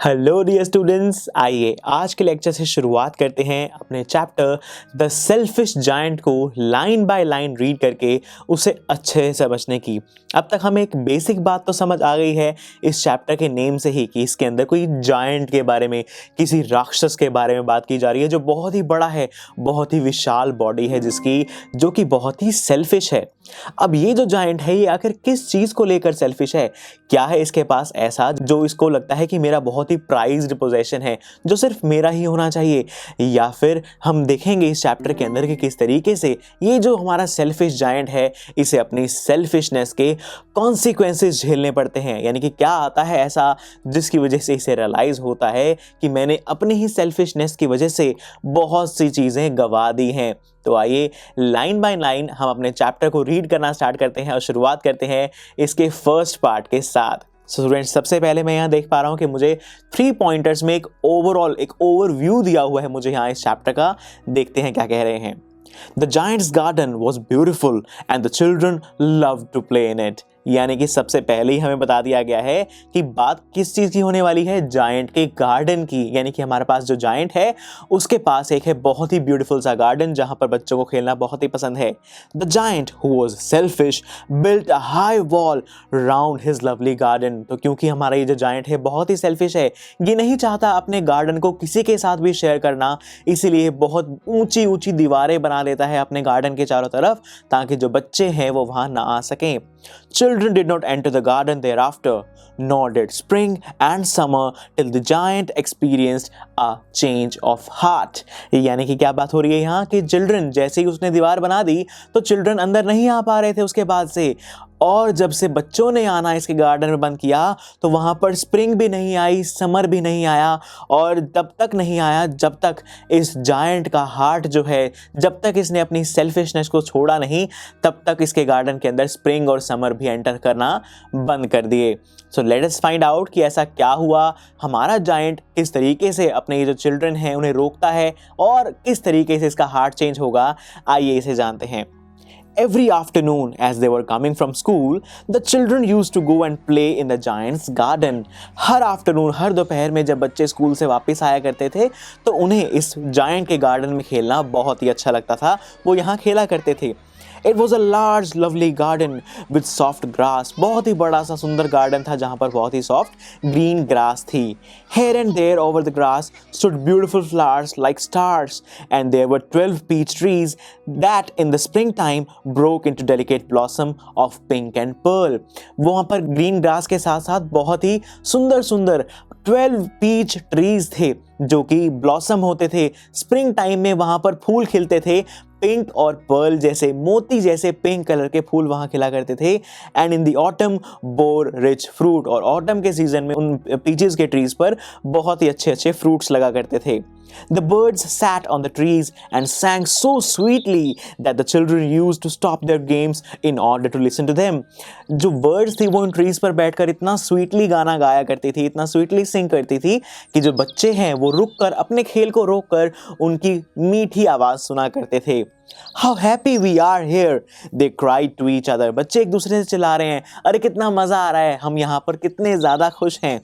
Hello dear students, आइए आज के लेक्चर से शुरुआत करते हैं अपने चैप्टर द सेल्फिश जायंट को लाइन बाय लाइन रीड करके उसे अच्छे से समझने की। अब तक हमें एक बेसिक बात तो समझ आ गई है इस चैप्टर के नेम से ही कि इसके अंदर कोई जायंट के बारे में, किसी राक्षस के बारे में बात की जा रही है जो बहुत ही बड़ा है, बहुत ही विशाल बॉडी है जिसकी, जो कि बहुत ही सेल्फिश है। अब ये जो जायंट है ये आखिर किस चीज़ को लेकर सेल्फिश है? क्या है इसके पास ऐसा जो इसको लगता है कि मेरा बहुत ही प्राइज्ड पोजेशन है जो सिर्फ मेरा ही होना चाहिए? या फिर हम देखेंगे इस चैप्टर के अंदर कि किस तरीके से ये जो हमारा सेल्फिश जायंट है इसे अपनी सेल्फिशनेस के कॉन्सिक्वेंसेस झेलने पड़ते हैं, यानी कि क्या आता है ऐसा जिसकी वजह से इसे रियलाइज होता है कि मैंने अपनी ही सेल्फिशनेस की वजह से बहुत सी चीज़ें गंवा दी हैं। तो आइए लाइन बाय लाइन हम अपने चैप्टर को रीड करना स्टार्ट करते हैं और शुरुआत करते हैं इसके फर्स्ट पार्ट के साथ। स्टूडेंट्स, सबसे पहले मैं यहाँ देख पा रहा हूँ कि मुझे 3 पॉइंटर्स में एक ओवरव्यू दिया हुआ है मुझे यहाँ इस चैप्टर का। देखते हैं क्या कह रहे हैं। The giant's garden was beautiful and the children loved to play in it। यानी कि सबसे पहले ही हमें बता दिया गया है कि बात किस चीज़ की होने वाली है, जायंट के गार्डन की। यानी कि हमारे पास जो जायंट है उसके पास एक है बहुत ही ब्यूटीफुल सा गार्डन जहाँ पर बच्चों को खेलना बहुत ही पसंद है। The giant who was selfish built a high wall round his lovely garden. तो क्योंकि हमारा ये जो जायंट है बहुत ही सेल्फिश है, ये नहीं चाहता अपने गार्डन को किसी के साथ भी शेयर करना, इसीलिए बहुत ऊंची ऊंची दीवारें बना लेता है अपने गार्डन के चारों तरफ ताकि जो बच्चे हैं वो वहाँ ना आ सकें। Children did not enter the garden thereafter, nor did spring and summer till the giant experienced a change of heart। यानी कि क्या बात हो रही है यहाँ कि चिल्ड्रन, जैसे ही उसने दीवार बना दी तो चिल्ड्रन अंदर नहीं आ पा रहे थे उसके बाद से, और जब से बच्चों ने आना इसके गार्डन में बंद किया तो वहाँ पर स्प्रिंग भी नहीं आई, समर भी नहीं आया, और तब तक नहीं आया जब तक इस जायंट का हार्ट जो है, जब तक इसने अपनी सेल्फिशनेस को छोड़ा नहीं, तब तक इसके गार्डन के अंदर स्प्रिंग और समर भी एंटर करना बंद कर दिए। So let us find out कि ऐसा क्या हुआ, हमारा जायंट किस तरीके से अपने ये जो चिल्ड्रन हैं उन्हें रोकता है और किस तरीके से इसका हार्ट चेंज होगा। आइए इसे जानते हैं। Every afternoon as they were coming from school, the children used to go and play in the giant's garden। हर आफ्टरनून, हर दोपहर में जब बच्चे स्कूल से वापस आया करते थे तो उन्हें इस जायंट के गार्डन में खेलना बहुत ही अच्छा लगता था, वो यहाँ खेला करते थे। It was a large lovely garden with soft grass। बहुत ही बड़ा सा सुंदर गार्डन था जहाँ पर बहुत ही सॉफ्ट ग्रीन ग्रास थी। Here and there over the grass stood beautiful flowers like stars and there were 12 peach trees that in the springtime broke into delicate blossom of pink and pearl। वहाँ पर green grass के साथ साथ बहुत ही सुंदर सुंदर 12 peach trees थे जो कि ब्लॉसम होते थे। स्प्रिंग टाइम में वहाँ पर फूल खिलते थे, पिंक और पर्ल जैसे, मोती जैसे पिंक कलर के फूल वहाँ खिला करते थे। And in the autumn bore rich fruit, और ऑटम के सीजन में उन पीचेस के ट्रीज पर बहुत ही अच्छे अच्छे फ्रूट्स लगा करते थे। The birds sat on the trees and sang so sweetly that the children used to stop their games in order to listen to them। जो birds थी वो उन trees पर बैठकर इतना sweetly गाना गाया करती थी, इतना sweetly sing करती थी कि जो बच्चे हैं वो रुक कर, अपने खेल को रोक कर उनकी मीठी आवाज़ सुना करते थे। How happy we are here, they cried to each other। बच्चे एक दूसरे से चिल्ला रहे हैं, अरे कितना मज़ा आ रहा है, हम यहाँ पर कितने ज़्यादा खुश हैं।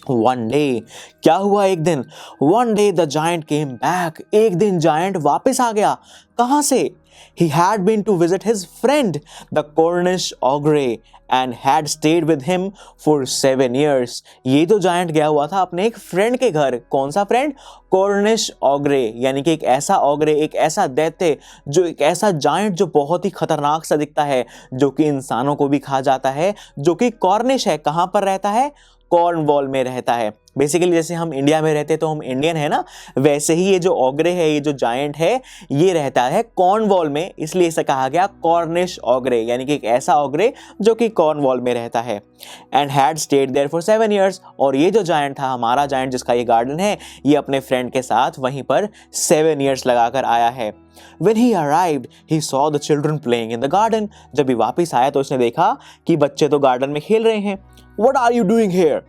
One day, क्या हुआ एक दिन? One day the giant came back। एक दिन जायंट वापस आ गया। कहाँ से? He had been to visit his friend, the Cornish ogre, and had stayed with him for 7 years। ये तो जायंट गया हुआ था अपने एक फ्रेंड के घर। कौन सा फ्रेंड? कॉर्निश ऑग्रे, यानी कि एक ऐसा ऑग्रे, एक ऐसा दैत्य, जो एक ऐसा जायंट जो बहुत ही खतरनाक सा दिखता है, जो कि इंसानों को भी खा जाता है, जो कि कॉर्निश है। कहाँ पर रहता है? कॉर्नवॉल में रहता है। बेसिकली जैसे हम इंडिया में रहते तो हम इंडियन है ना, वैसे ही ये जो ऑग्रे है, ये जो जायंट है, ये रहता है कॉर्नवॉल में, इसलिए इसे कहा गया कॉर्निश ऑग्रे, यानी कि एक ऐसा ऑग्रे जो कि कॉर्नवॉल में रहता है। And had stayed there for 7 years। और ये जो जायंट था, हमारा जायंट जिसका ये गार्डन है, ये अपने फ्रेंड के साथ वहीं पर 7 years लगाकर आया है। When he arrived, he saw the children playing in the garden। जब ये वापस आया तो उसने देखा कि बच्चे तो गार्डन में खेल रहे हैं। What are you doing here?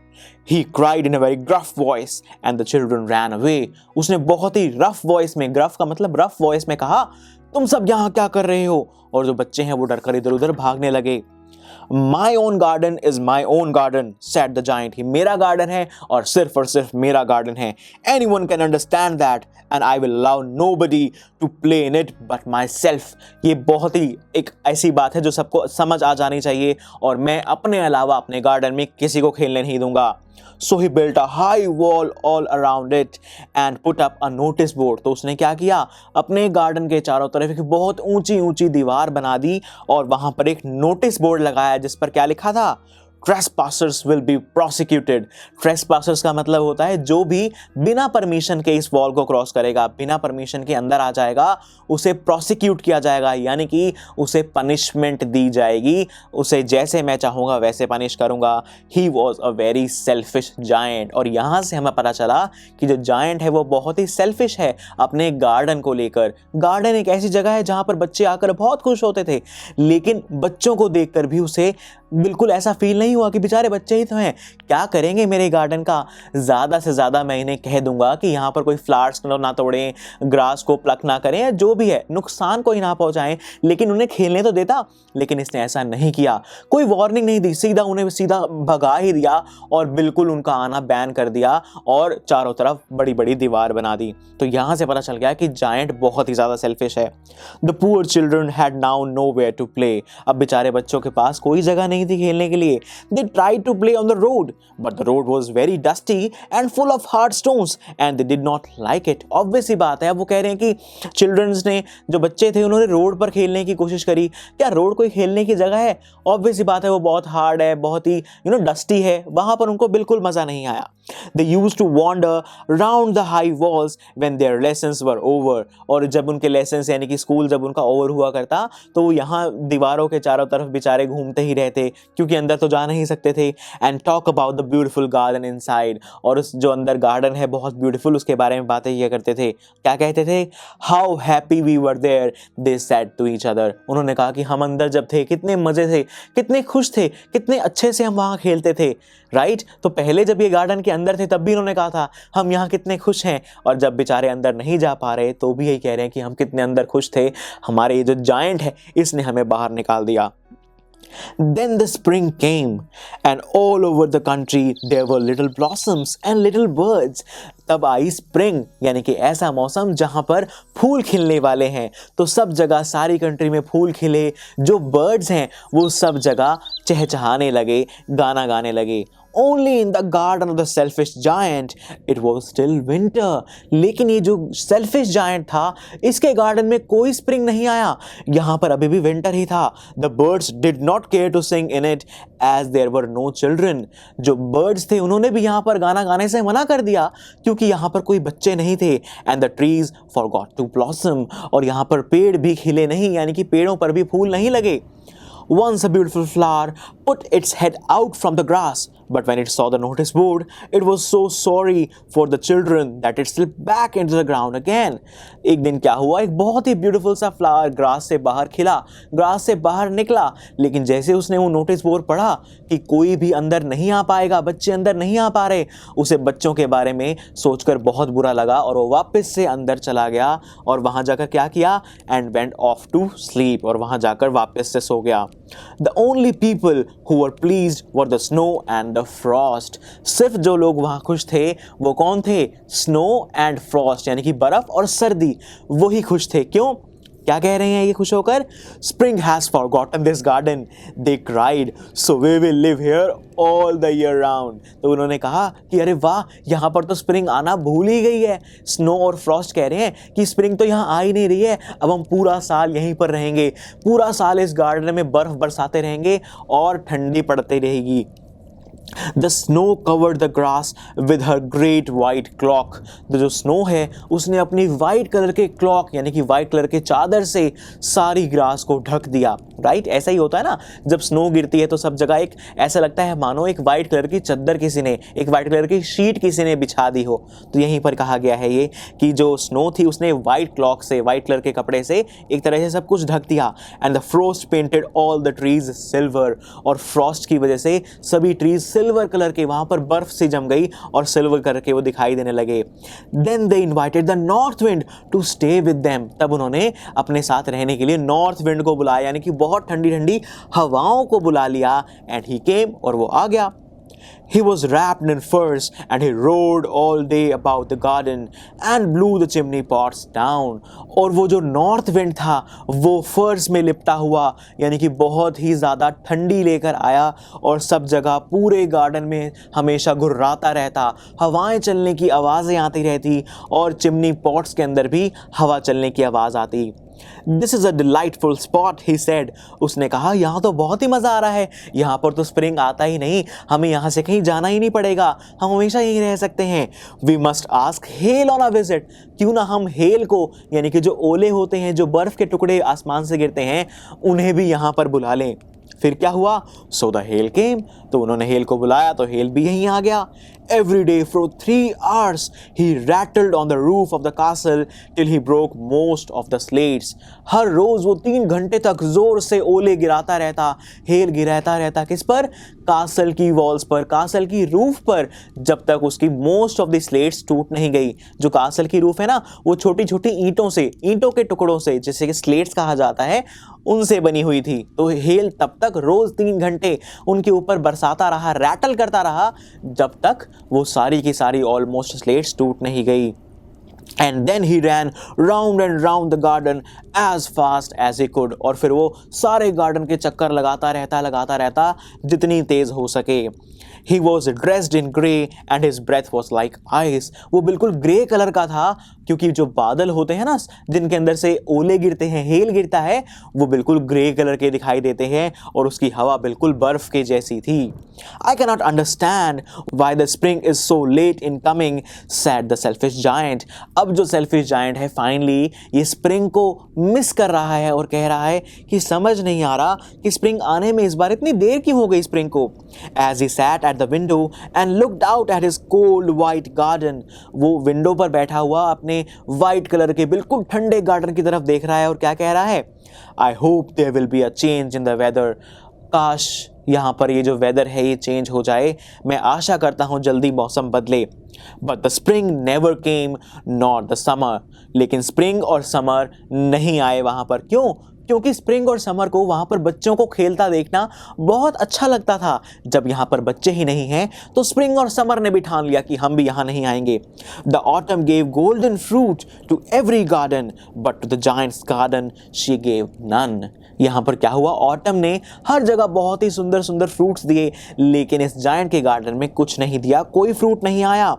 He cried in a very gruff voice and the children ran away। उसने बहुत ही रफ वॉइस में, ग्रफ का मतलब रफ वॉइस में कहा, तुम सब यहाँ क्या कर रहे हो? और जो बच्चे हैं वो डरकर इधर उधर भागने लगे। My own garden is my own garden said the giant, ही मेरा गार्डन है और सिर्फ मेरा गार्डन है. Anyone can understand that and I will allow nobody to play in it but myself. ये बहुत ही एक ऐसी बात है जो सबको समझ आ जानी चाहिए, और मैं अपने अलावा अपने गार्डन में किसी को खेलने नहीं दूंगा. So he built a high wall all around it and put up a notice board. तो उसने क्या किया, अपने गार्डन के चारों तरफ एक बहुत ऊंची ऊंची दीवार बना दी और वहां पर एक नोटिस बोर्ड लगाया जिस पर क्या लिखा था, Trespassers will be prosecuted. Trespassers का मतलब होता है जो भी बिना परमिशन के इस वॉल को क्रॉस करेगा, बिना परमिशन के अंदर आ जाएगा, उसे प्रोसिक्यूट किया जाएगा, यानी कि उसे पनिशमेंट दी जाएगी, उसे जैसे मैं चाहूँगा वैसे पनिश करूँगा. He was a very selfish giant. और यहाँ से हमें पता चला कि जो जायंट है वो बहुत ही सेल्फिश है अपने गार्डन को लेकर. गार्डन एक ऐसी जगह है जहाँ पर बच्चे आकर बहुत खुश होते थे, लेकिन बच्चों को देखकर भी उसे बिल्कुल ऐसा फील नहीं हुआ कि बेचारे बच्चे ही तो हैं, क्या करेंगे मेरे गार्डन का. ज़्यादा से ज़्यादा मैं इन्हें कह दूंगा कि यहाँ पर कोई फ्लावर्स ना तोड़ें, ग्रास को प्लक ना करें, या जो भी है नुकसान कोई ना पहुँचाएं, लेकिन उन्हें खेलने तो देता. लेकिन इसने ऐसा नहीं किया, कोई वार्निंग नहीं दी, सीधा उन्हें सीधा भगा ही दिया और बिल्कुल उनका आना बैन कर दिया और चारों तरफ बड़ी बड़ी दीवार बना दी. तो यहाँ से पता चल गया कि जायंट बहुत ही ज़्यादा सेल्फिश है. The poor children had now nowhere to play. अब बेचारे बच्चों के पास कोई जगह नहीं थी खेलने के लिए. They tried to play on the road, but the road was very dusty and full of hard stones, and they did not like it. Obvious सी बात है, अब वो कह रहे हैं कि चिल्ड्रंस ने, जो बच्चे थे, उन्होंने रोड पर खेलने की कोशिश करी. क्या रोड कोई खेलने की जगह है? ऑब्वियस सी बात है, वो बहुत हार्ड है, बहुत ही डस्टी है, वहां पर उनको बिल्कुल मजा नहीं आया. They used to wander round the high walls when their lessons were over. और जब उनके लेसन्स यानी कि स्कूल जब उनका ओवर हुआ करता तो वो यहाँ दीवारों के चारों तरफ बेचारे घूमते ही रहते, क्योंकि अंदर तो जा नहीं सकते थे. And talk about the beautiful garden inside. और उस जो अंदर गार्डन है बहुत ब्यूटीफुल, उसके बारे में बातें किया करते थे. क्या कहते थे, how happy we were there, they said to each other. उन्होंने कहा कि हम अंदर जब थे कितने मजे थे, कितने खुश थे, कितने अच्छे से हम वहाँ खेलते थे. राइट, तो पहले जब ये गार्डन के अंदर थे तब भी इन्होंने कहा था हम यहाँ कितने खुश हैं, और जब बेचारे अंदर नहीं जा पा रहे तो भी यही कह रहे हैं कि हम कितने अंदर खुश थे, हमारे ये जो जायंट है इसने हमें बाहर निकाल दिया. Then the spring came and all over the country there were little blossoms and little birds. तब आई स्प्रिंग, यानी कि ऐसा मौसम जहां पर फूल खिलने वाले हैं. तो सब जगह सारी कंट्री में फूल खिले, जो बर्ड्स हैं वो सब जगह चहचहाने लगे, गाना गाने लगे. Only in the garden of the selfish giant it was still winter. लेकिन ये जो selfish giant था इसके गार्डन में कोई स्प्रिंग नहीं आया, यहाँ पर अभी भी विंटर ही था. The birds did not care to sing in it as there were no children. जो birds थे उन्होंने भी यहाँ पर गाना गाने से मना कर दिया क्योंकि यहाँ पर कोई बच्चे नहीं थे. And the trees forgot to blossom. और यहाँ पर पेड़ भी खिले नहीं, यानी कि पेड़ों पर भी फूल नहीं लगे. Once a beautiful flower put its head out from the grass, but when it saw the notice board, it was so sorry for the children that it slipped back into the ground again. एक दिन क्या हुआ, एक बहुत ही beautiful सा flower grass से बाहर खिला, ग्रास से बाहर निकला, लेकिन जैसे उसने वो नोटिस बोर्ड पढ़ा कि कोई भी अंदर नहीं आ पाएगा, बच्चे अंदर नहीं आ पा रहे, उसे बच्चों के बारे में सोचकर बहुत बुरा लगा और वो वापस से अंदर चला गया और वहाँ जाकर क्या किया, and went off to sleep. और वहाँ जाकर वापस से सो गया. The only people who were pleased were the snow and the frost. सिर्फ जो लोग वहाँ खुश थे वो कौन थे, स्नो एंड फ्रॉस्ट, यानी कि बर्फ और सर्दी, वही खुश थे. क्यों, क्या कह रहे हैं ये खुश होकर, spring has forgotten this garden, they cried, so we will live here all the year round. तो उन्होंने कहा कि अरे वाह, यहाँ पर तो स्प्रिंग आना भूल ही गई है. स्नो और फ्रॉस्ट कह रहे हैं कि स्प्रिंग तो यहाँ आ ही नहीं रही है, अब हम पूरा साल यहीं पर रहेंगे, पूरा साल इस गार्डन में बर्फ बरसाते रहेंगे और ठंडी पड़ती रहेगी. The snow covered the grass with her great white cloak. तो जो स्नो है उसने अपनी वाइट कलर के क्लॉक यानी कि वाइट कलर के चादर से सारी ग्रास को ढक दिया. राइट, ऐसा ही होता है ना, जब स्नो गिरती है तो सब जगह एक ऐसा लगता है मानो एक वाइट कलर की चद्दर किसी ने, एक वाइट कलर की शीट किसी ने बिछा दी हो. तो यहीं पर कहा गया है ये कि जो स्नो थी उसने वाइट क्लॉक से, वाइट कलर के कपड़े से एक तरह से सब कुछ ढक दिया. And the frost painted all the trees silver. और फ्रॉस्ट की वजह से सभी ट्रीज सिल्वर कलर के, वहां पर बर्फ से जम गई और सिल्वर कलर के वो दिखाई देने लगे. Then they invited the north wind to stay with them. तब उन्होंने अपने साथ रहने के लिए नॉर्थ विंड को बुलाया, यानी कि बहुत ठंडी ठंडी हवाओं को बुला लिया एंड ही केम, और वो आ गया। He was wrapped in furs and he roared all day about the garden and blew the chimney pots down. और वो जो नॉर्थ विंड था वो फर्स में लिपटा हुआ, यानी कि बहुत ही ज़्यादा ठंडी लेकर आया और सब जगह पूरे गार्डन में हमेशा घुर्राता रहता, हवाएं चलने की आवाज़ें आती रहती और चिमनी पॉट्स के अंदर भी हवा चलने की आवाज़ आती। This is a delightful spot, he said. उसने कहा यहाँ तो बहुत ही मज़ा आ रहा है, यहाँ पर तो स्प्रिंग आता ही नहीं, हमें यहाँ से कहीं जाना ही नहीं पड़ेगा, हम हमेशा यहीं रह सकते हैं। We must ask hail on a visit. क्यों ना हम हेल को, यानी कि जो ओले होते हैं, जो बर्फ़ के टुकड़े आसमान से गिरते हैं, उन्हें भी यहाँ पर बुला लें। फिर क्या हुआ? So the hail came. तो उन्होंने हेल को बुलाया तो हेल भी यहीं आ गया। Every day for 3 hours he rattled on the roof of the castle till he broke most of the slates. हर रोज वो 3 घंटे तक जोर से ओले गिराता रहता, हेल गिराता रहता, किस पर? कासल की वॉल्स पर, कासल की रूफ पर, जब तक उसकी मोस्ट ऑफ द स्लेट्स टूट नहीं गई। जो कासल की रूफ है ना, वो छोटी छोटी ईंटों के टुकड़ों से, जिसे कि स्लेट्स कहा जाता है, उनसे बनी हुई थी। तो हेल तब तक रोज 3 घंटे उनके ऊपर बरसाता रहा, रैटल करता रहा, जब तक वो सारी की सारी ऑलमोस्ट स्लेट्स टूट नहीं गई। And then he ran round and round the garden as fast as he could. और फिर वो सारे गार्डन के चक्कर लगाता रहता जितनी तेज हो सके। He was dressed in grey and his breath was like ice. वो बिल्कुल ग्रे कलर का था, क्योंकि जो बादल होते हैं ना, जिनके अंदर से ओले गिरते हैं, हेल गिरता है, वो बिल्कुल ग्रे कलर के दिखाई देते हैं और उसकी हवा बिल्कुल बर्फ के जैसी थी। I cannot understand why the spring is so late in coming, said the selfish giant. अब जो selfish giant है फाइनली ये स्प्रिंग को मिस कर रहा है और कह रहा है कि समझ नहीं आ रहा कि स्प्रिंग आने में इस बार इतनी देर क्यों हो गई स्प्रिंग को। As he sat at the window and looked out at his cold white garden, वो विंडो पर बैठा हुआ अपने वाइट कलर के बिल्कुल ठंडे गार्डन की तरफ देख रहा है और क्या कह रहा है? I hope there will be a change in the weather. काश यहाँ पर ये जो वेदर है ये चेंज हो जाए, मैं आशा करता हूँ जल्दी मौसम बदले। But the spring never came, nor the summer. लेकिन स्प्रिंग और समर नहीं आए वहाँ पर। क्यों? क्योंकि स्प्रिंग और समर को वहाँ पर बच्चों को खेलता देखना बहुत अच्छा लगता था। जब यहाँ पर बच्चे ही नहीं हैं तो स्प्रिंग और समर ने भी ठान लिया कि हम भी यहाँ नहीं आएंगे। The autumn gave golden fruit to every garden, but to the giant's garden she gave none. यहाँ पर क्या हुआ? ऑटम ने हर जगह बहुत ही सुंदर सुंदर फ्रूट्स दिए, लेकिन इस जायंट के गार्डन में कुछ नहीं दिया, कोई फ्रूट नहीं आया।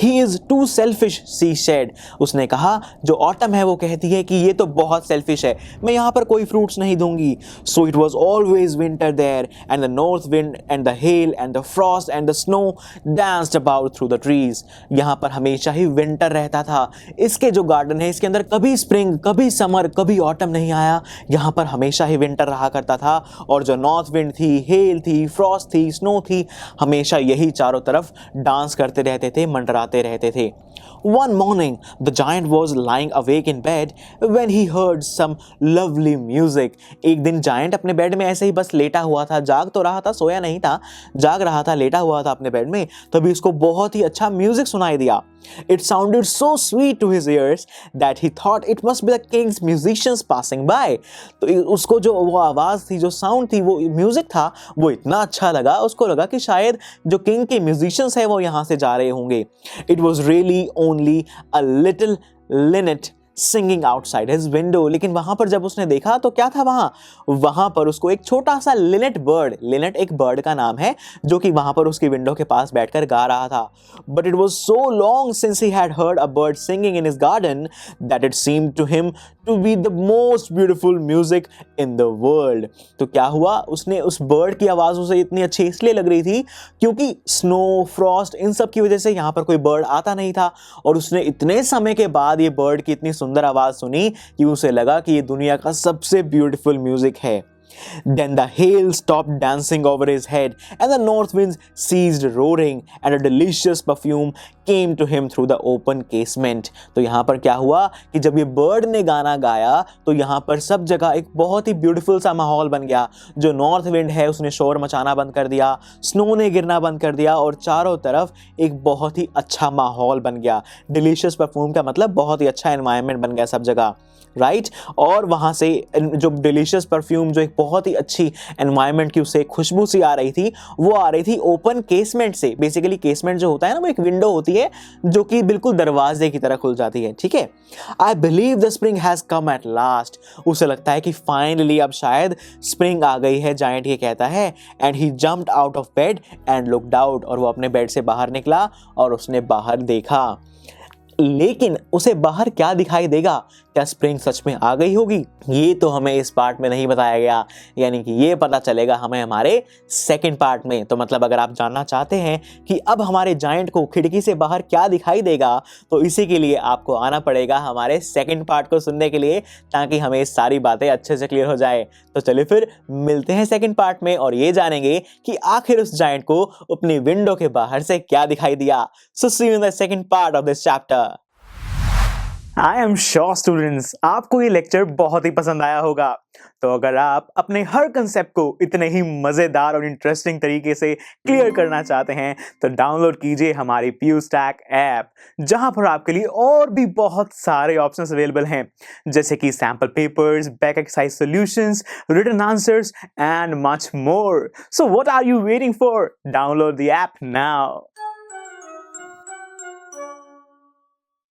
He is too selfish, she said. उसने कहा, जो ऑटम है वो कहती है कि ये तो बहुत सेल्फिश है, मैं यहाँ पर कोई फ्रूट्स नहीं दूंगी। So it was always winter there, and the north wind and the hail and the frost and the snow danced about through the trees. यहाँ पर हमेशा ही विंटर रहता था। इसके जो गार्डन है इसके अंदर कभी स्प्रिंग, कभी समर, कभी ऑटम नहीं आया। यहाँ पर हमेशा ही विंटर रहा करता था और जो नॉर्थ विंड थी, हेल थी, फ्रॉस्ट थी, स्नो थी, हमेशा यही चारों तरफ डांस करते रहते थे, मंडराते रहते थे। One morning, the giant was lying awake in bed when he heard some lovely music. एक दिन जायंट अपने बेड में ऐसे ही बस लेटा हुआ था, जाग तो रहा था, सोया नहीं था, जाग रहा था, लेटा हुआ था अपने बेड में, तभी उसको बहुत ही अच्छा म्यूजिक सुनाई दिया। It sounded so sweet to his ears that he thought it must be the king's musicians passing by. तो उसको जो वो आवाज़ थी, जो साउंड थी, वो म्यूजिक था, वो इतना अच्छा लगा, उसको लगा कि शायद जो किंग के म्यूजिशियंस हैं वो यहाँ से जा रहे होंगे। It was really only a little linnet singing outside his window. लेकिन वहां पर जब उसने देखा तो क्या था वहां पर उसको एक छोटा सा लिनेट बर्ड, लिनेट एक बर्ड का नाम है, जो कि वहां पर उसकी विंडो के पास बैठकर गा रहा था। But it was so long since he had heard a bird singing in his garden that it seemed to him to be the most beautiful music in the world. तो क्या हुआ, उसने उस बर्ड की आवाज़ उसे इतनी अच्छी इसलिए लग रही थी क्योंकि स्नो, फ्रॉस्ट, इन सब की वजह से यहाँ पर कोई बर्ड आता नहीं था, और उसने इतने समय के बाद ये बर्ड की इतनी सुंदर आवाज़ सुनी कि उसे लगा कि ये दुनिया का सबसे ब्यूटीफुल म्यूजिक है। Then the hail stopped dancing over his head and the north winds ceased roaring and a delicious perfume came to him through the open casement. तो यहाँ पर क्या हुआ कि जब ये बर्ड ने गाना गाया तो यहाँ पर सब जगह एक बहुत ही ब्यूटीफुल सा माहौल बन गया। जो नॉर्थ विंड है उसने शोर मचाना बंद कर दिया, स्नो ने गिरना बंद कर दिया और चारों तरफ एक बहुत ही अच्छा माहौल बन गया। डिलीशियस परफ्यूम का मतलब बहुत ही अच्छा एनवायरनमेंट बन गया सब जगह। राइट और वहाँ से जो डिलीशियस परफ्यूम, जो एक बहुत ही अच्छी एनवायरनमेंट की उसे खुशबू सी आ रही थी, वो आ रही थी ओपन केसमेंट से। बेसिकली केसमेंट जो होता है ना, वो एक विंडो होती है जो कि बिल्कुल दरवाजे की तरह खुल जाती है, ठीक है। I believe the spring has come at last. उसे लगता है कि फाइनली अब शायद स्प्रिंग आ गई है, जायंट ये कहता है। And he jumped out of bed and looked out. और वो अपने बेड से बाहर निकला और उसने बाहर देखा। लेकिन उसे बाहर क्या दिखाई देगा? क्या स्प्रिंग सच में आ गई होगी? ये तो हमें इस पार्ट में नहीं बताया गया, यानी कि ये पता चलेगा हमें हमारे सेकंड पार्ट में। तो मतलब अगर आप जानना चाहते हैं कि अब हमारे जायंट को खिड़की से बाहर क्या दिखाई देगा, तो इसी के लिए आपको आना पड़ेगा हमारे सेकंड पार्ट को सुनने के लिए, ताकि हमें सारी बातें अच्छे से क्लियर हो जाए। तो चलिए फिर मिलते हैं सेकंड पार्ट में और ये जानेंगे कि आखिर उस जायंट को अपनी विंडो के बाहर से क्या दिखाई दिया। So see you in the second part of this chapter. I am sure students, आपको ये लेक्चर बहुत ही पसंद आया होगा। तो अगर आप अपने हर कंसेप्ट को इतने ही मजेदार और इंटरेस्टिंग तरीके से क्लियर करना चाहते हैं, तो डाउनलोड कीजिए हमारी PuStack ऐप, जहां पर आपके लिए और भी बहुत सारे ऑप्शंस अवेलेबल हैं, जैसे कि sample papers, back exercise solutions, written answers and much more. So what are you waiting for? Download the app now.